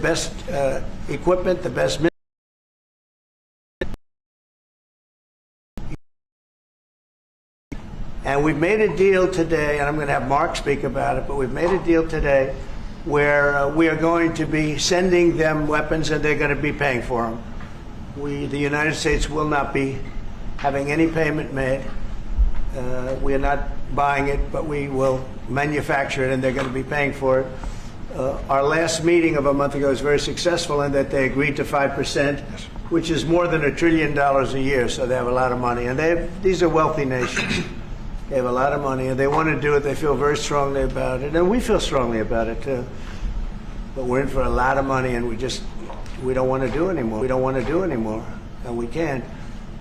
best equipment, the best. And we've made a deal today, and I'm going to have Mark speak about it, but we've made a deal today where we are going to be sending them weapons and they're going to be paying for them. The United States will not be having any payment made. We are not buying it, but we will manufacture it and they're going to be paying for it. Our last meeting of a month ago was very successful in that they agreed to 5%, which is more than $1 trillion a year, so they have a lot of money. And these are wealthy nations. They have a lot of money, and they want to do it. They feel very strongly about it, and we feel strongly about it, too. But we're in for a lot of money, and we don't want to do anymore. We don't want to do anymore, and we can't.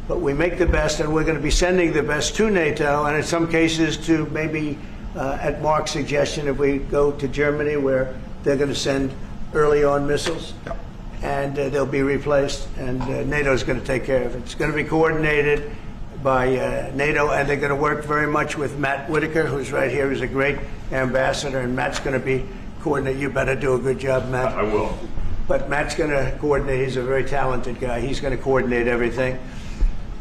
But we make the best, and we're going to be sending the best to NATO, and in some cases to maybe, at Mark's suggestion, if we go to Germany, where they're going to send early on missiles, and they'll be replaced, and NATO is going to take care of it. It's going to be coordinated by NATO, and they're going to work very much with Matt Whitaker, who's right here, who's a great ambassador, and Matt's going to be coordinate. You better do a good job, Matt. I will. But Matt's going to coordinate. He's a very talented guy. He's going to coordinate everything.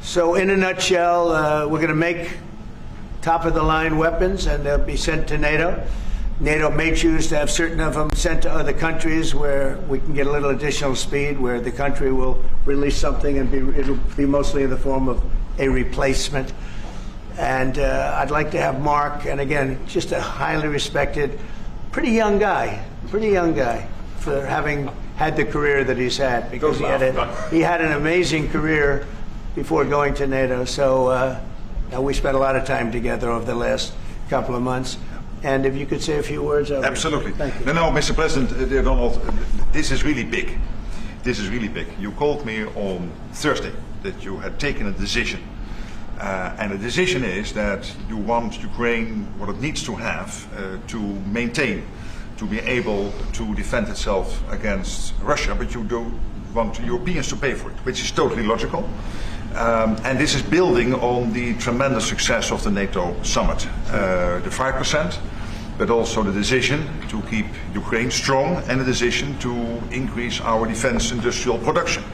So in a nutshell, we're going to make top-of-the-line weapons, and they'll be sent to NATO. NATO may choose to have certain of them sent to other countries where we can get a little additional speed, where the country will release something and it'll be mostly in the form of a replacement. And I'd like to have Mark, and again, just a highly respected, pretty young guy for having had the career that he's had, because he had an amazing career before going to NATO. So we spent a lot of time together over the last couple of months. And if you could say a few words. Absolutely. Thank you. No, Mr. President, Donald, this is really big. This is really big. You called me on Thursday that you had taken a decision. And the decision is that you want Ukraine what it needs to have to maintain, to be able to defend itself against Russia, but you don't want Europeans to pay for it, which is totally logical. And this is building on the tremendous success of the NATO summit. The 5%, but also the decision to keep Ukraine strong and the decision to increase our defense industrial production.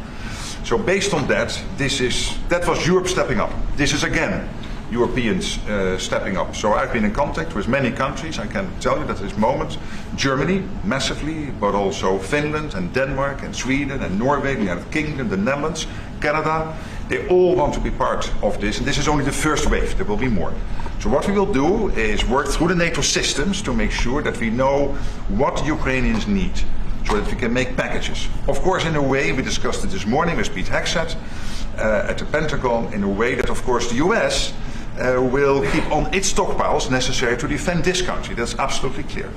So based on that, that was Europe stepping up. This is again Europeans stepping up. So I've been in contact with many countries. I can tell you that at this moment, Germany massively, but also Finland and Denmark and Sweden and Norway, the United Kingdom, the Netherlands, Canada, they all want to be part of this. And this is only the first wave. There will be more. So what we will do is work through the NATO systems to make sure that we know what Ukrainians need, so that we can make packages. Of course, in a way, we discussed it this morning with Pete Hegseth at the Pentagon, in a way that, of course, the US will keep on its stockpiles necessary to defend this country. That's absolutely clear.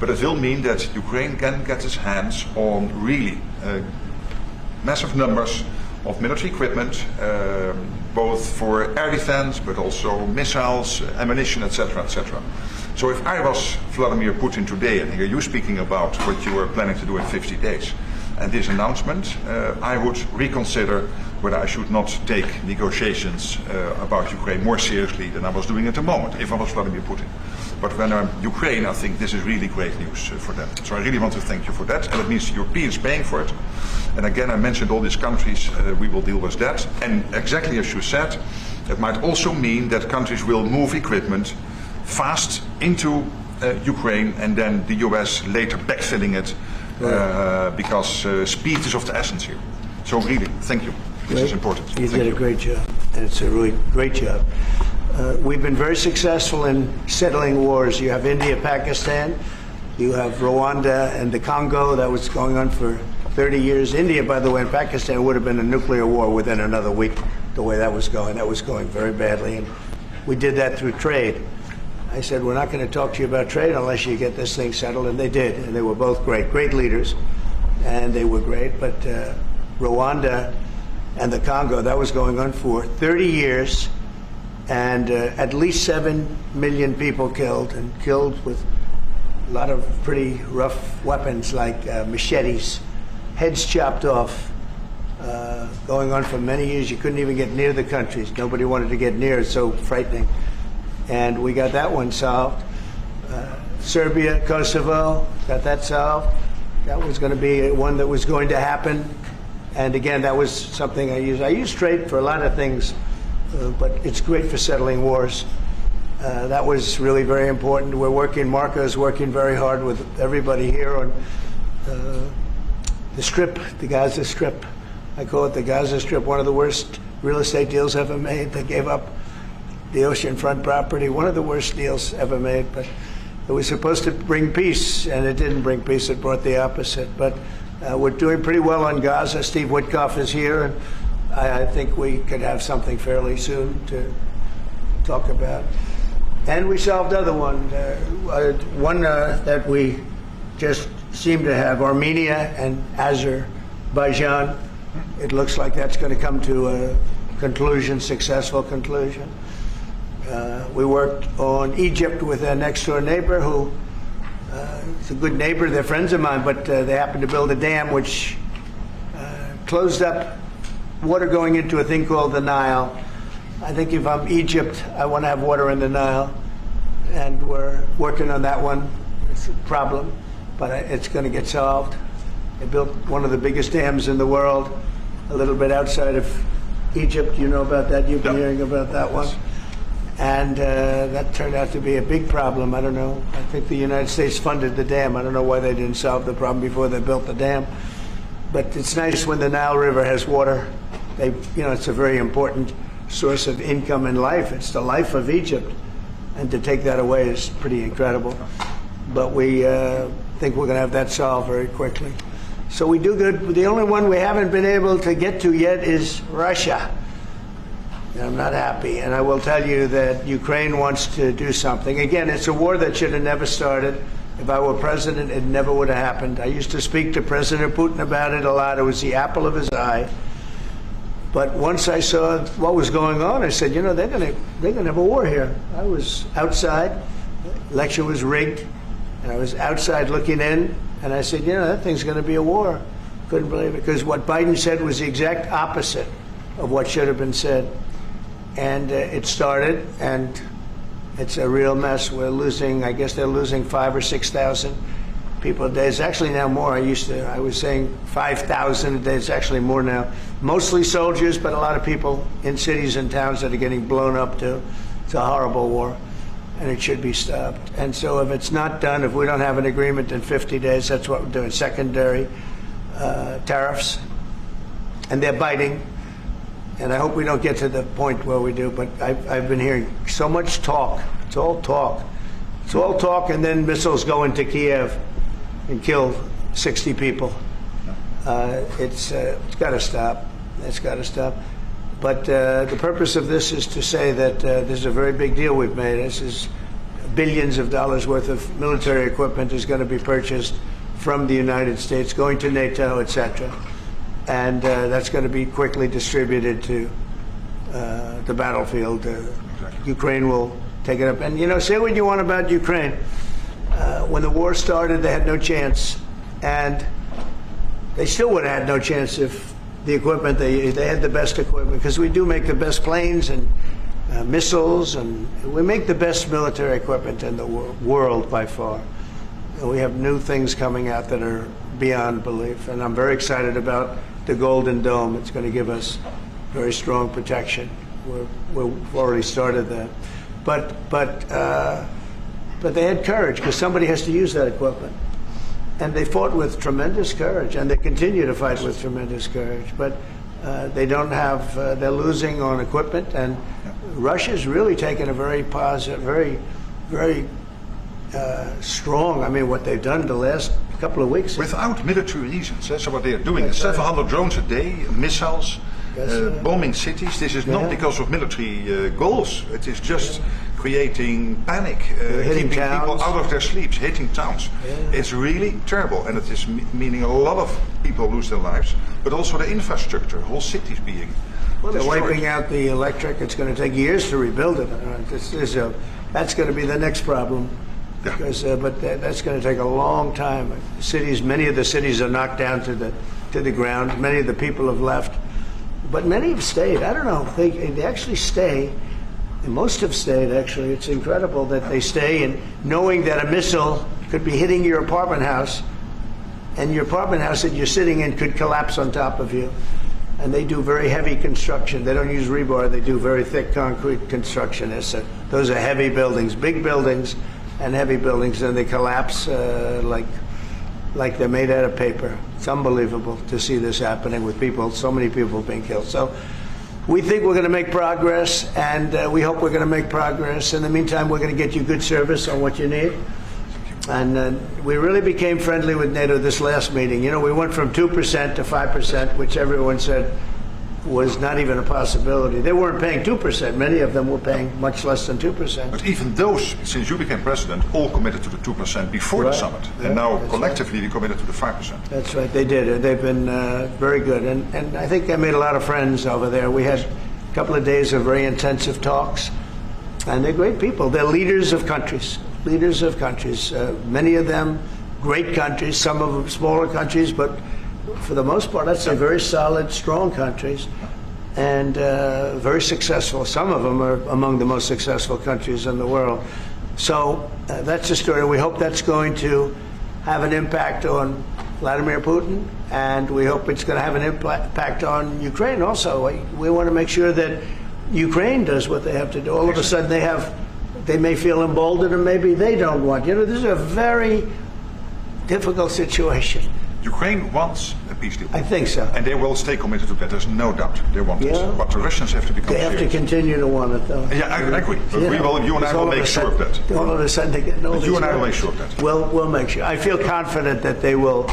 But it will mean that Ukraine can get its hands on really massive numbers of military equipment, both for air defense, but also missiles, ammunition, etc., etc. So if I was Vladimir Putin today and hear you speaking about what you are planning to do in 50 days, and this announcement, I would reconsider whether I should not take negotiations about Ukraine more seriously than I was doing at the moment, if I was Vladimir Putin. But when I'm Ukraine, I think this is really great news for them. So I really want to thank you for that, and it means the Europeans paying for it. And again, I mentioned all these countries, we will deal with that. And exactly as you said, it might also mean that countries will move equipment fast into Ukraine, and then the US later backfilling it, because speed is of the essence here. So really, thank you. This is important. You did a great job, and it's a really great job. We've been very successful in settling wars. You have India, Pakistan, you have Rwanda and the Congo. That was going on for 30 years. India, by the way, and Pakistan would have been a nuclear war within another week, the way that was going. That was going very badly, and we did that through trade. I said, we're not going to talk to you about trade unless you get this thing settled, and they did, and they were both great leaders, and they were great. But Rwanda and the Congo, that was going on for 30 years, and at least 7 million people killed, and killed with a lot of pretty rough weapons like machetes, heads chopped off, going on for many years. You couldn't even get near the countries. Nobody wanted to get near. It's so frightening. And we got that one solved. Serbia, Kosovo, got that solved. That was going to be one that was going to happen. And again, that was something I use. I use trade for a lot of things, but it's great for settling wars. That was really very important. Marco is working very hard with everybody here on the Strip, the Gaza Strip. I call it the Gaza Strip, one of the worst real estate deals ever made. They gave up the oceanfront property, one of the worst deals ever made. But it was supposed to bring peace, and it didn't bring peace. It brought the opposite. But we're doing pretty well on Gaza. Steve Witkoff is here, and I think we could have something fairly soon to talk about. And we solved other one that we just seem to have, Armenia and Azerbaijan. It looks like that's going to come to a conclusion, successful conclusion. We worked on Egypt with our next door neighbor who is a good neighbor. They're friends of mine, but they happened to build a dam which closed up water going into a thing called the Nile. I think if I'm Egypt, I want to have water in the Nile, and we're working on that one. It's a problem, but it's going to get solved. They built one of the biggest dams in the world, a little bit outside of Egypt. You know about that? You've been hearing about that one. And that turned out to be a big problem. I don't know. I think the United States funded the dam. I don't know why they didn't solve the problem before they built the dam. But it's nice when the Nile River has water. It's a very important source of income and life. It's the life of Egypt. And to take that away is pretty incredible. But we think we're going to have that solved very quickly. So we do good. The only one we haven't been able to get to yet is Russia. I'm not happy, and I will tell you that Ukraine wants to do something. Again, it's a war that should have never started. If I were president, it never would have happened. I used to speak to President Putin about it a lot. It was the apple of his eye. But once I saw what was going on, I said, they're gonna have a war here. I was outside, the election was rigged, and I was outside looking in, and I said, that thing's gonna be a war. Couldn't believe it, because what Biden said was the exact opposite of what should have been said. And it started, and it's a real mess. We're losing, I guess they're losing 5,000 or 6,000 people a day. It's actually now more. I was saying 5,000 a day. It's actually more now. Mostly soldiers, but a lot of people in cities and towns that are getting blown up too. It's a horrible war, and it should be stopped. And so if it's not done, if we don't have an agreement in 50 days, that's what we're doing. Secondary tariffs, and they're biting. And I hope we don't get to the point where we do, but I've been hearing so much talk. It's all talk. It's all talk, and then missiles go into Kiev and kill 60 people. It's got to stop. It's got to stop. But the purpose of this is to say that this is a very big deal we've made. This is billions of dollars worth of military equipment is going to be purchased from the United States, going to NATO, etc. And that's going to be quickly distributed to the battlefield. Ukraine will take it up. And, say what you want about Ukraine. When the war started, they had no chance. And they still would have had no chance if the equipment, they had the best equipment. Because we do make the best planes and missiles, and we make the best military equipment in the world by far. And we have new things coming out that are beyond belief. And I'm very excited about the Golden Dome. It's going to give us very strong protection. We've already started that. But they had courage, because somebody has to use that equipment. And they fought with tremendous courage, and they continue to fight with tremendous courage. But they don't have, they're losing on equipment, and Russia's really taken a very positive, very strong, what they've done the last couple of weeks. Without military reasons. So what they are doing is 700 drones a day, missiles, bombing cities. This is not because of military goals. It is just creating panic, keeping people out of their sleeps, hitting towns. It's really terrible, and it is meaning a lot of people lose their lives, but also the infrastructure, whole cities being they're wiping out the electric. It's going to take years to rebuild it. That's going to be the next problem. Because, but that's going to take a long time. Many of the cities are knocked down to the ground. Many of the people have left, but many have stayed. I don't know. They actually stay. And most have stayed. Actually, it's incredible that they stay, and knowing that a missile could be hitting your apartment house and your apartment house that you're sitting in could collapse on top of you. And they do very heavy construction. They don't use rebar. They do very thick concrete construction. Those are heavy buildings, big buildings and heavy buildings, and they collapse like they're made out of paper. It's unbelievable to see this happening with people, so many people being killed. So we think we're going to make progress, and we hope we're going to make progress. In the meantime, we're going to get you good service on what you need. And we really became friendly with NATO this last meeting. You know, we went from 2% to 5%, which everyone said was not even a possibility. They weren't paying 2%. Many of them were paying much less than 2%. But even those, since you became president, all committed to the 2% before the summit. And now collectively we committed to the 5%. That's right, they did. They've been very good. And I think I made a lot of friends over there. We had a couple of days of very intensive talks. And they're great people. They're leaders of countries. Leaders of countries. Many of them great countries, some of them smaller countries, but for the most part, I'd say very solid, strong countries, and very successful. Some of them are among the most successful countries in the world. So that's the story. We hope that's going to have an impact on Vladimir Putin, and we hope it's going to have an impact on Ukraine also. We want to make sure that Ukraine does what they have to do. All of a sudden they may feel emboldened, or maybe they don't want. You know, this is a very difficult situation. Ukraine wants a peace deal. I think so. And they will stay committed to that. There's no doubt they want this. But the Russians have to become serious. They have to continue to want it, though. Yeah, I agree. But you and I will make sure of that. All of a sudden they get no. You and I will make sure of that. We'll make sure. I feel confident that they will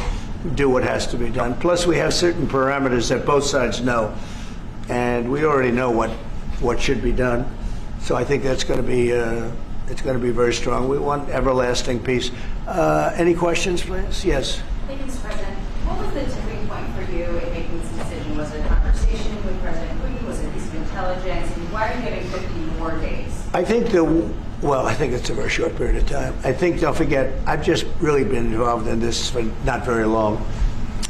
do what has to be done. Plus, we have certain parameters that both sides know, and we already know what should be done. So I think that's going to be it's going to be very strong. We want everlasting peace. Any questions, please? Yes. Thank you, Mr. President. What was the tipping point for you in making this decision? Was it a conversation with President Putin? Was it a piece of intelligence? And why are you giving 50 more days? I think I think it's a very short period of time. I think, don't forget, I've just really been involved in this for not very long.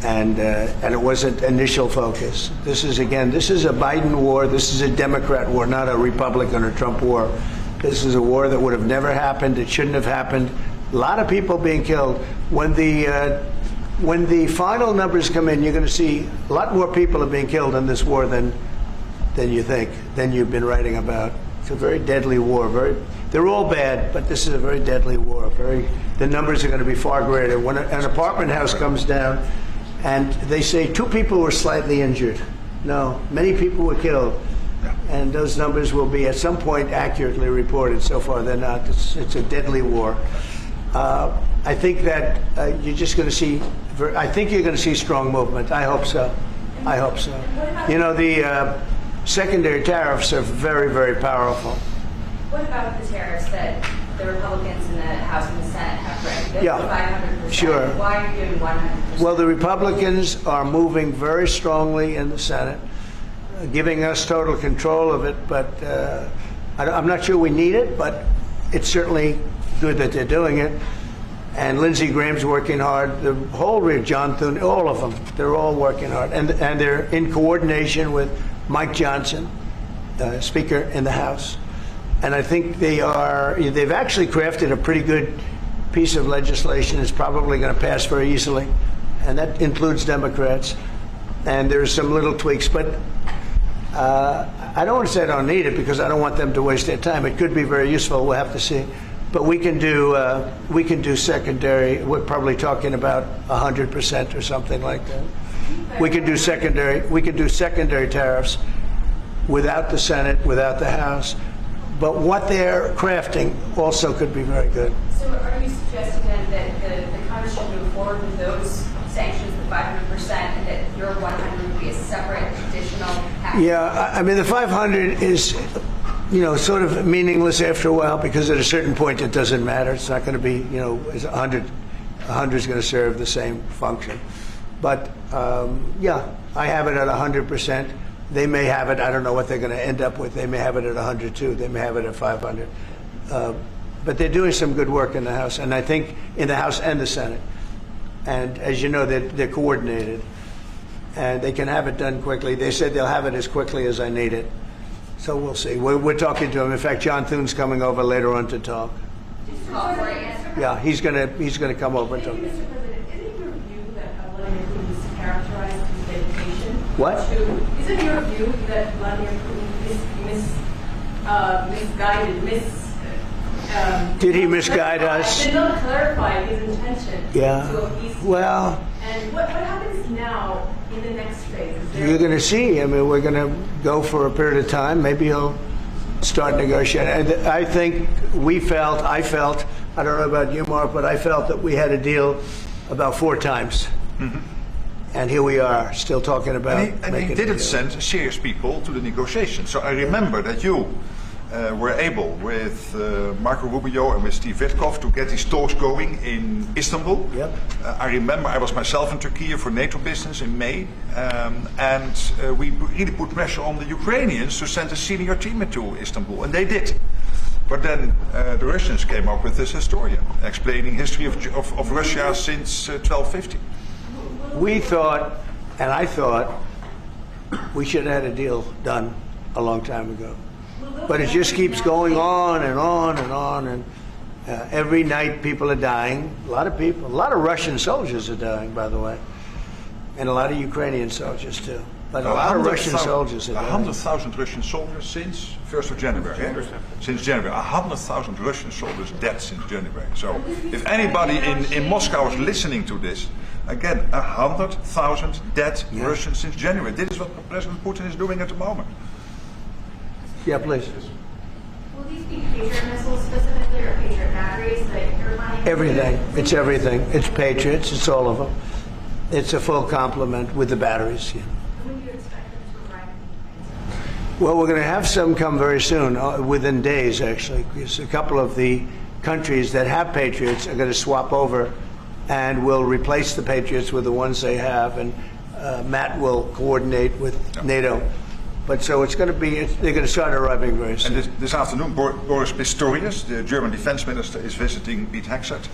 And it wasn't initial focus. This is a Biden war. This is a Democrat war, not a Republican or Trump war. This is a war that would have never happened. It shouldn't have happened. A lot of people being killed. When the final numbers come in, you're going to see a lot more people are being killed in this war than you think, than you've been writing about. It's a very deadly war. They're all bad, but this is a very deadly war. The numbers are going to be far greater. When an apartment house comes down, and they say 2 people were slightly injured. No, many people were killed. And those numbers will be at some point accurately reported. So far they're not. It's a deadly war. I think that you're just going to see, I think you're going to see strong movement. I hope so. I hope so. You know, the secondary tariffs are very, very powerful. What about the tariffs that the Republicans in the House and the Senate have raised? Yeah, 500%. sure. Why are you doing 100%? Well, the Republicans are moving very strongly in the Senate, giving us total control of it. But I'm not sure we need it, but it's certainly good that they're doing it. And Lindsey Graham's working hard. The whole John Thune, all of them, they're all working hard. And they're in coordination with Mike Johnson, Speaker in the House. And I think they've actually crafted a pretty good piece of legislation. It's probably going to pass very easily. And that includes Democrats. And there's some little tweaks. But I don't want to say I don't need it because I don't want them to waste their time. It could be very useful. We'll have to see. But we can do secondary. We're probably talking about 100% or something like that. We can do secondary tariffs without the Senate, without the House. But what they're crafting also could be very good. So are you suggesting then that the Congress should move forward with those sanctions, the 500%, and that your 100 would be a separate additional package? Yeah, I mean, the 500 is, sort of meaningless after a while because at a certain point it doesn't matter. It's not going to be, it's 100. 100 is going to serve the same function. But, I have it at 100%. They may have it, I don't know what they're going to end up with. They may have it at 100 too. They may have it at 500. But they're doing some good work in the House, and I think in the House and the Senate. And as you know, they're coordinated. And they can have it done quickly. They said they'll have it as quickly as I need it. So we'll see. We're talking to him. In fact, John Thune's coming over later on to talk. Just to call for an answer. Yeah, he's going to come over and talk. Mr. President, any of your view that What? Is it your view that Vladimir Putin misguided, Did he misguide us? did not clarify his intention Yeah. to appease you? Well, And what happens now in the next phase? Is there- you're going to see. I mean, we're going to go for a period of time. Maybe he'll start negotiating. I think I felt, I don't know about you, Mark, but I felt that we had a deal about 4 times. And here we are, still talking about And he making a didn't deal. send serious people to the negotiations. So I remember that you were able, with Marco Rubio and with Steve Witkoff, to get these talks going in Istanbul. Yep. I remember I was myself in Turkey for NATO business in May, and we really put pressure on the Ukrainians to send a senior team into Istanbul, and they did. But then the Russians came up with this historian explaining history of Russia since 1250. We thought, and I thought, we should have had a deal done a long time ago. But it just keeps going on and on and on, and every night people are dying. A lot of people, a lot of Russian soldiers are dying, by the way, and a lot of Ukrainian soldiers too. But a lot of Russian soldiers are dying. 100,000 Russian soldiers since 1st of January. Since January. 100,000 Russian soldiers dead since January. So if anybody in Moscow is listening to this, again, 100,000 dead Russians since January. This is what President Putin is doing at the moment. Yeah, please. Will these be Patriot missiles specifically, or Patriot batteries that you're planning? Everything. It's everything. It's Patriots. It's all of them. It's a full complement with the batteries. Yeah. When do you expect them to arrive? Well, we're going to have some come very soon, within days, actually, because a couple of the countries that have Patriots are going to swap over and will replace the Patriots with the ones they have, and Matt will coordinate with NATO. But so it's going to be, they're going to start arriving very soon. And this afternoon, Boris Pistorius, the German defense minister, is visiting Pete Hegseth,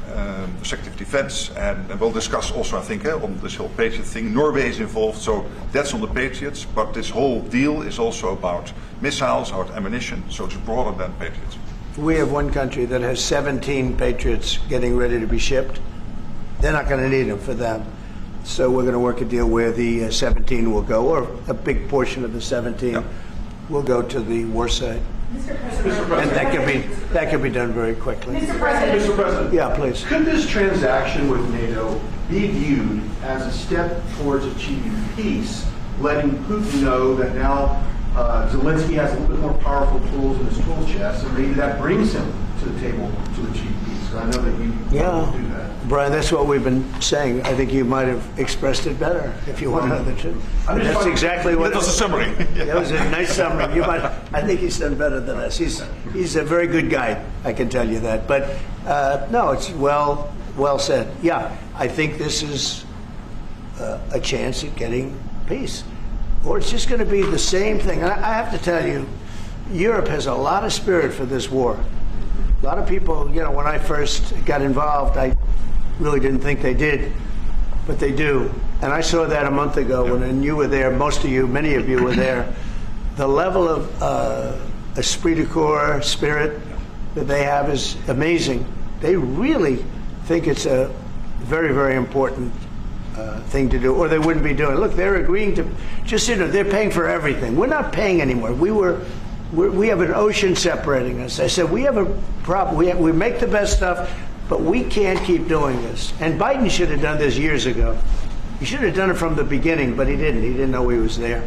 the Secretary of Defense, and we'll discuss also, I think, on this whole Patriot thing. Norway is involved, so that's on the Patriots, but this whole deal is also about missiles, about ammunition, so it's broader than Patriots. We have one country that has 17 Patriots getting ready to be shipped. They're not going to need them for them. So we're going to work a deal where the 17 will go, or a big portion of the 17 will go to the war site. Mr. President. And that can be done very quickly. Mr. President. Mr. President. Yeah, please. Could this transaction with NATO be viewed as a step towards achieving peace, letting Putin know that now Zelensky has a little bit more powerful tools in his tool chest, and maybe that brings him to the table to achieve peace? I know that you want to do that. Brian, that's what we've been saying. I think you might have expressed it better if you want to know the truth. That's exactly what That was a summary. That was a nice summary. I think he's done better than us. He's a very good guy, I can tell you that. But no, it's well said. Yeah, I think this is a chance at getting peace. Or it's just going to be the same thing. And I have to tell you, Europe has a lot of spirit for this war. A lot of people, when I first got involved, I really didn't think they did, but they do. And I saw that a month ago when you were there, many of you were there. The level of esprit de corps, spirit that they have is amazing. They really think it's a very, very important thing to do, or they wouldn't be doing it. Look, they're agreeing to, they're paying for everything. We're not paying anymore. We have an ocean separating us. I said, we have a problem. We make the best stuff, but we can't keep doing this. And Biden should have done this years ago. He should have done it from the beginning, but he didn't. He didn't know he was there.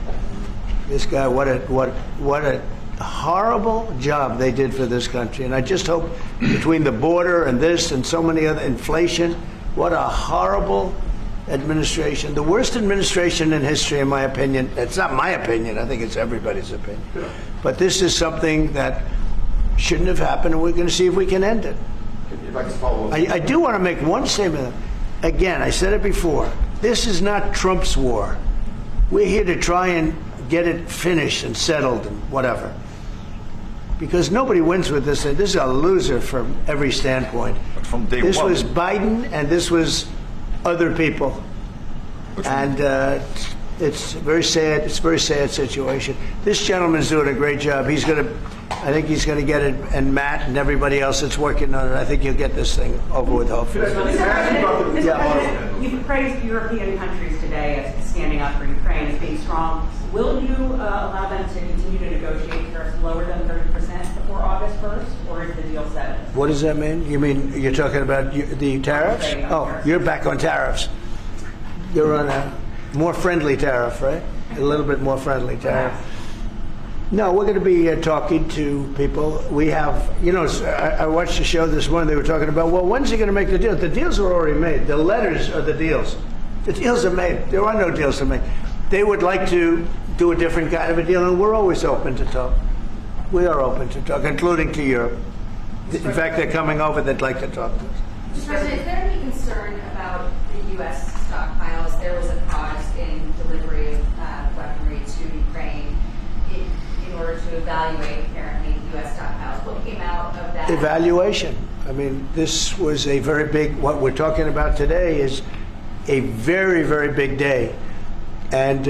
This guy, what a horrible job they did for this country. And I just hope between the border and this and so many other, inflation, what a horrible administration. The worst administration in history, in my opinion. It's not my opinion. I think it's everybody's opinion. But this is something that shouldn't have happened, and we're going to see if we can end it. If I could follow up. I do want to make one statement. Again, I said it before. This is not Trump's war. We're here to try and get it finished and settled and whatever. Because nobody wins with this. This is a loser from every standpoint. But from day This one. was Biden, and this was other people. And it's very sad. It's a very sad situation. This gentleman's doing a great job. I think he's going to get it, and Matt and everybody else that's working on it. I think he'll get this thing over with, hopefully. Mr. President, you've praised European countries today as standing up for Ukraine. Ukraine as being strong. Will you allow them to continue to negotiate tariffs lower than 30% before August 1st, or is the deal set? What does that mean? You mean you're talking about the tariffs? Trading on Oh, tariffs. you're back on tariffs. You're on a more friendly tariff, right? A little bit more friendly tariff. No, we're going to be talking to people. We have, I watched the show this morning. They were talking about, well, when's he going to make the deal? The deals are already made. The letters are the deals. The deals are made. There are no deals to make. They would like to do a different kind of a deal, and we're always open to talk. We are open to talk, including to Europe. In fact, they're coming over. They'd like to talk to us. Mr. President, is there any concern about the U.S. stockpiles? There was a pause in delivery of weaponry to Ukraine in order to evaluate, apparently, U.S. stockpiles. What came out of that? Evaluation. I mean, this was a very big, what we're talking about today is a very, very big day. And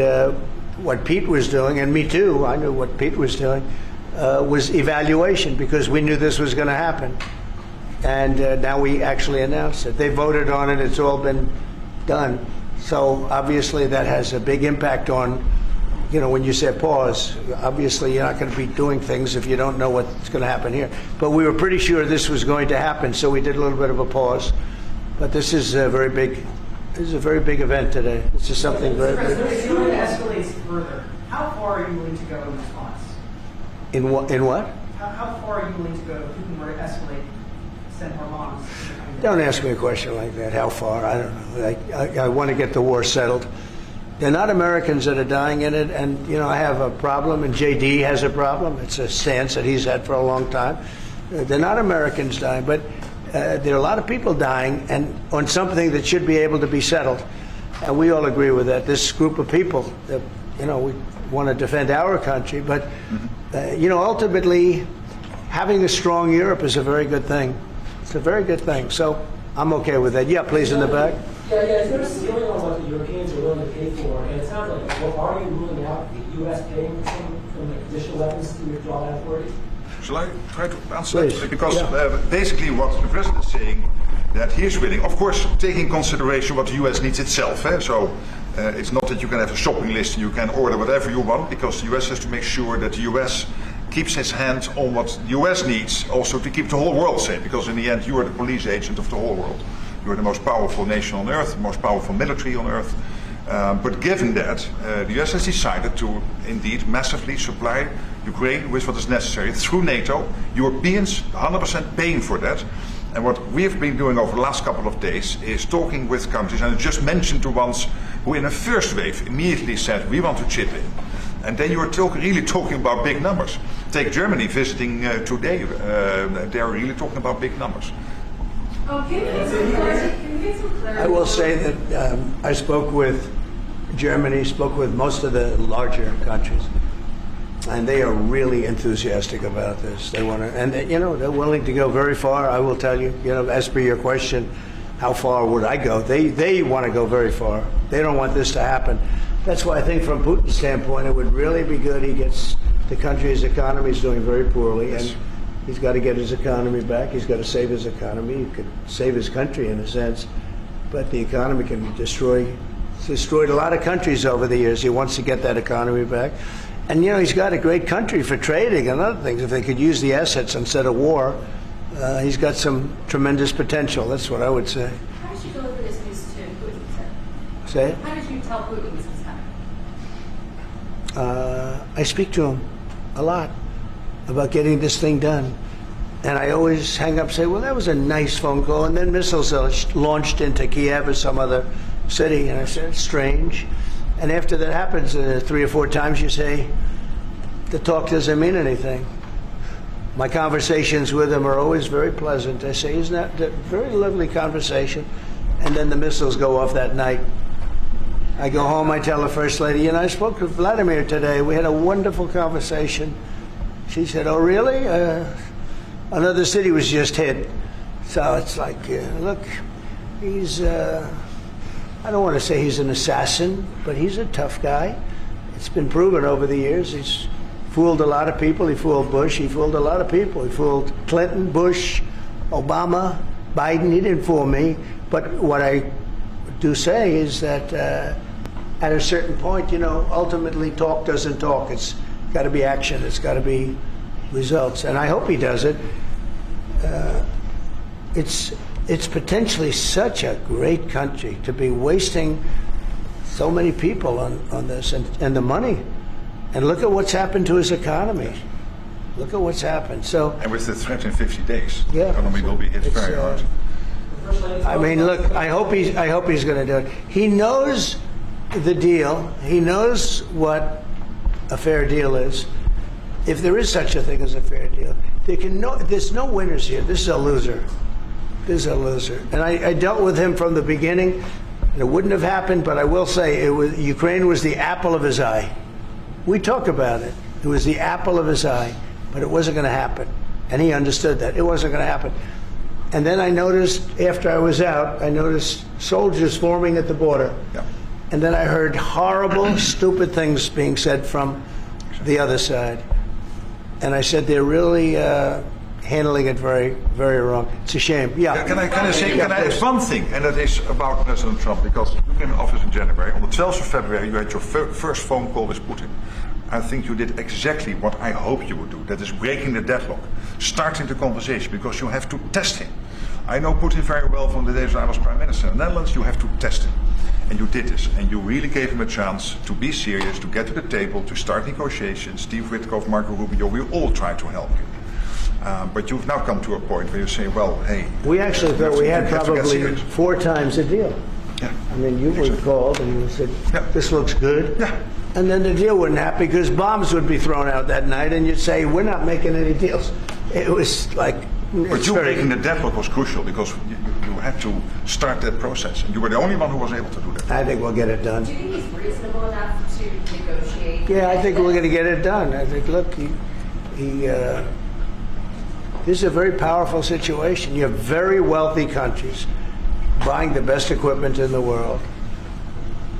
what Pete was doing, and me too, I knew what Pete was doing, was evaluation, because we knew this was going to happen. And now we actually announced it. They voted on it. It's all been done. So obviously that has a big impact on, when you say pause, obviously you're not going to be doing things if you don't know what's going to happen here. But we were pretty sure this was going to happen, so we did a little bit of a pause. But this is a very big, event today. This is something very big. If it escalates further, how far are you willing to go in response? In what? How far are you willing to go if Putin were to escalate, send more bombs? Don't ask me a question like that. How far? I don't know. I want to get the war settled. They're not Americans that are dying in it, and I have a problem, and JD has a problem. It's a stance that he's had for a long time. They're not Americans dying, but there are a lot of people dying, and on something that should be able to be settled, and we all agree with that. This group of people, that, we want to defend our country, but ultimately, having a strong Europe is a very good thing. It's a very good thing. So I'm okay with that. Yeah, please, in the back. Yeah, is there a ceiling on what the Europeans are willing to pay for? And it sounds like, well, are you ruling out the U.S. paying some additional weapons to withdraw that authority? Shall I try to answer Please. that? Because Yeah. basically what the president is saying, that he is willing, of course, taking in consideration what the US needs itself. So it's not that you can have a shopping list and you can order whatever you want, because the US has to make sure that the US keeps its hand on what the US needs, also to keep the whole world safe, because in the end you are the police agent of the whole world. You are the most powerful nation on earth, the most powerful military on earth. But given that, the US has decided to indeed massively supply Ukraine with what is necessary through NATO. Europeans 100% paying for that. And what we have been doing over the last couple of days is talking with countries, and I just mentioned the ones who in the first wave immediately said, we want to chip in. And then you are really talking about big numbers. Take Germany visiting today. They're really talking about big numbers. Can you get some clarity? I will say that I spoke with Germany, spoke with most of the larger countries, and they are really enthusiastic about this. They want to, and they're willing to go very far. I will tell you, as per your question, how far would I go? They want to go very far. They don't want this to happen. That's why I think from Putin's standpoint, it would really be good. He gets the country's economy is doing very poorly, and he's got to get his economy back. He's got to save his economy. He could save his country in a sense, but the economy can be destroyed. He's destroyed a lot of countries over the years. He wants to get that economy back. And, he's got a great country for trading and other things. If they could use the assets instead of war, he's got some tremendous potential. That's what I would say. How did you deliver this news to Putin, sir? Say it? How did you tell Putin this was coming? I speak to him a lot about getting this thing done. And I always hang up and say, well, that was a nice phone call. And then missiles are launched into Kiev or some other city. And I said, it's strange. And after that happens 3 or 4 times, you say, the talk doesn't mean anything. My conversations with him are always very pleasant. I say, isn't that a very lovely conversation? And then the missiles go off that night. I go home, I tell the First Lady, I spoke to Vladimir today. We had a wonderful conversation. She said, oh, really? Another city was just hit. So it's like, look, he's, I don't want to say he's an assassin, but he's a tough guy. It's been proven over the years. He's fooled a lot of people. He fooled Bush. He fooled a lot of people. He fooled Clinton, Bush, Obama, Biden. He didn't fool me. But what I do say is that at a certain point, ultimately talk doesn't talk. It's got to be action. It's got to be results. And I hope he does it. It's potentially such a great country to be wasting so many people on this and the money. And look at what's happened to his economy. Look at what's happened. So, And with the threat in 50 days, Yeah. the economy will be hit It's, very hard. I mean, look, I hope he's going to do it. He knows the deal. He knows what a fair deal is. If there is such a thing as a fair deal, there's no winners here. This is a loser. This is a loser. And I dealt with him from the beginning. And it wouldn't have happened, but I will say Ukraine was the apple of his eye. We talk about it. It was the apple of his eye, but it wasn't going to happen. And he understood that. It wasn't going to happen. And then I noticed, after I was out, I noticed soldiers forming at the border. Yeah. And then I heard horrible, stupid things being said from the other side. And I said, they're really handling it very, very wrong. It's a shame. Yeah. Can I say Yeah, please. one thing, and that is about President Trump, because you came in office in January. On the 12th of February, you had your first phone call with Putin. I think you did exactly what I hope you would do. That is breaking the deadlock, starting the conversation, because you have to test him. I know Putin very well from the days when I was Prime Minister in the Netherlands. You have to test him. And you did this, and you really gave him a chance to be serious, to get to the table, to start negotiations. Steve Witkoff, Marco Rubio, we all tried to help you. But you've now come to a point where you say, well, hey... We actually thought we had you have to get probably serious. 4 times the deal. Yeah. I mean, you were called and you said, Yeah. this looks good. Yeah. And then the deal wouldn't happen because bombs would be thrown out that night and you'd say, we're not making any deals. It was like... But it's you very- breaking the deadlock was crucial, because you had to start that process. And you were the only one who was able to do that. I think we'll get it done. Do you think he's reasonable enough to negotiate? Yeah, I think we're going to get it done. I think, look, this is a very powerful situation. You have very wealthy countries buying the best equipment in the world.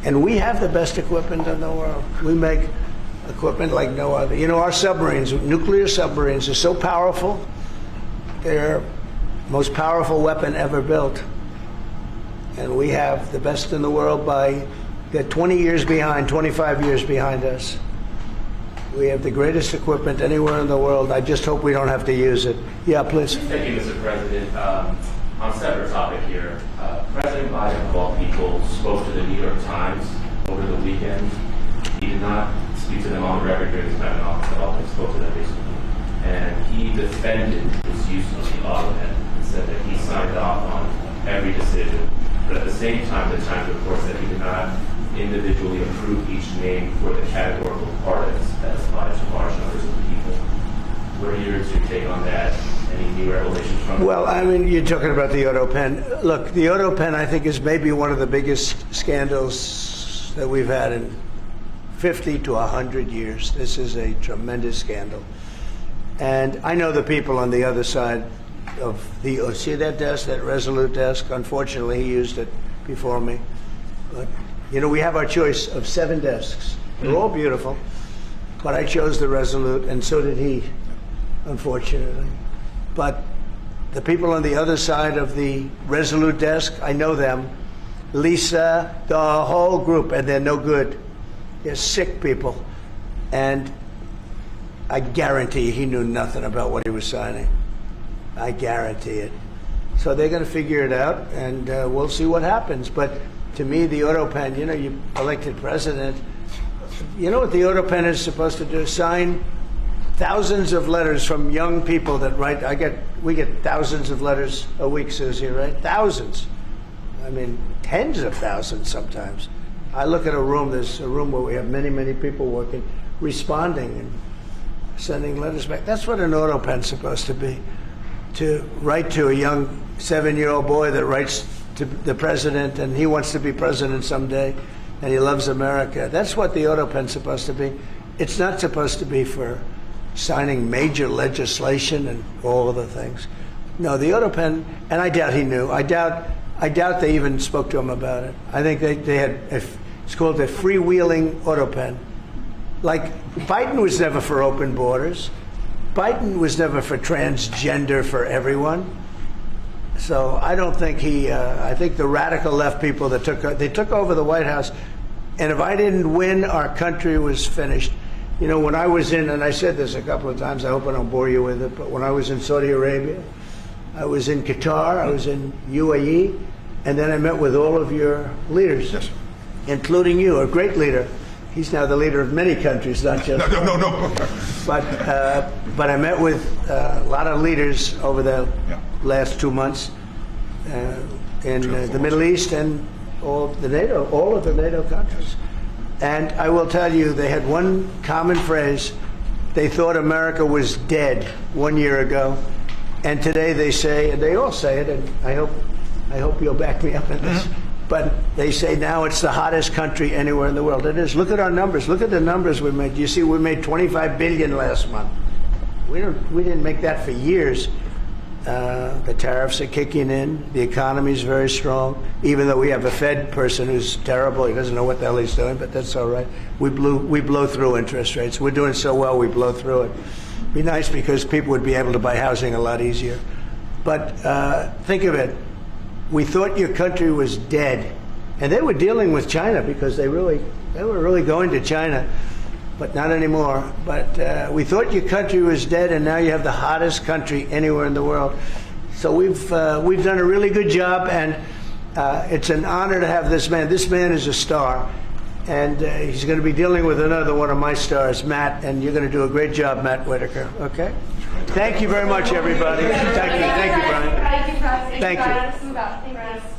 And we have the best equipment in the world. We make equipment like no other. Our submarines, nuclear submarines, are so powerful. They're the most powerful weapon ever built. And we have the best in the world they're 20 years behind, 25 years behind us. We have the greatest equipment anywhere in the world. I just hope we don't have to use it. Yeah, please. Thank you, Mr. President. On a separate topic here, President Biden, of all people, spoke to the New York Times over the weekend. He did not speak to them on record during his time in office at all. He spoke to them recently. And he defended his use of the autopen and said that he signed off on every decision. But at the same time, the Times reports that he did not individually approve each name for the categorical pardons that applies to large numbers of people. What are your take on that? Any new revelations from Well, I mean, you're talking about the auto pen. Look, the auto pen, I think, is maybe one of the biggest scandals that we've had in 50 to 100 years. This is a tremendous scandal. And I know the people on the other side of see that desk, that Resolute desk? Unfortunately, he used it before me. But, we have our choice of 7 desks. They're all beautiful. But I chose the Resolute, and so did he, unfortunately. But the people on the other side of the Resolute desk, I know them. Lisa, the whole group, and they're no good. They're sick people. And I guarantee he knew nothing about what he was signing. I guarantee it. So they're going to figure it out, and we'll see what happens. But to me, the auto pen, you elected president. You know what the auto pen is supposed to do? Sign thousands of letters from young people that write. We get thousands of letters a week, Susie, right? Thousands. I mean, tens of thousands sometimes. I look at a room. There's a room where we have many, many people working, responding and sending letters back. That's what an auto pen's supposed to be. To write to a young 7-year-old boy that writes to the president, and he wants to be president someday, and he loves America. That's what the auto pen's supposed to be. It's not supposed to be for signing major legislation and all of the things. No, the auto pen, and I doubt he knew. I doubt they even spoke to him about it. I think they had, it's called a freewheeling auto pen. Like, Biden was never for open borders. Biden was never for transgender for everyone. So I don't think I think the radical left people that took over the White House And if I didn't win, our country was finished. You know, when I was in, and I said this a couple of times, I hope I don't bore you with it, but when I was in Saudi Arabia, I was in Qatar, I was in UAE, and then I met with all of your leaders, Yes. including you, a great leader. He's now the leader of many countries, not just. No. But I met with a lot of leaders over the Yeah. last 2 months in the Middle East and all of the NATO countries. And I will tell you, they had one common phrase. They thought America was dead 1 year ago, and today they say, and they all say it, and I hope you'll back me up in this. But they say now it's the hottest country anywhere in the world. It is. Look at our numbers. Look at the numbers we made. You see, we made $25 billion last month. We didn't make that for years. The tariffs are kicking in. The economy is very strong. Even though we have a Fed person who's terrible, he doesn't know what the hell he's doing, but that's all right. We blow through interest rates. We're doing so well, we blow through it. Be nice because people would be able to buy housing a lot easier. But think of it. We thought your country was dead, and they were dealing with China because they were really going to China, but not anymore. But we thought your country was dead, and now you have the hottest country anywhere in the world. So we've done a really good job, and it's an honor to have this man. This man is a star, and he's going to be dealing with another one of my stars, Matt, and you're going to do a great job, Matt Whitaker. Okay? Thank you very much, everybody. Thank you, Brian. Thank you, Press. Thank you. Thank you.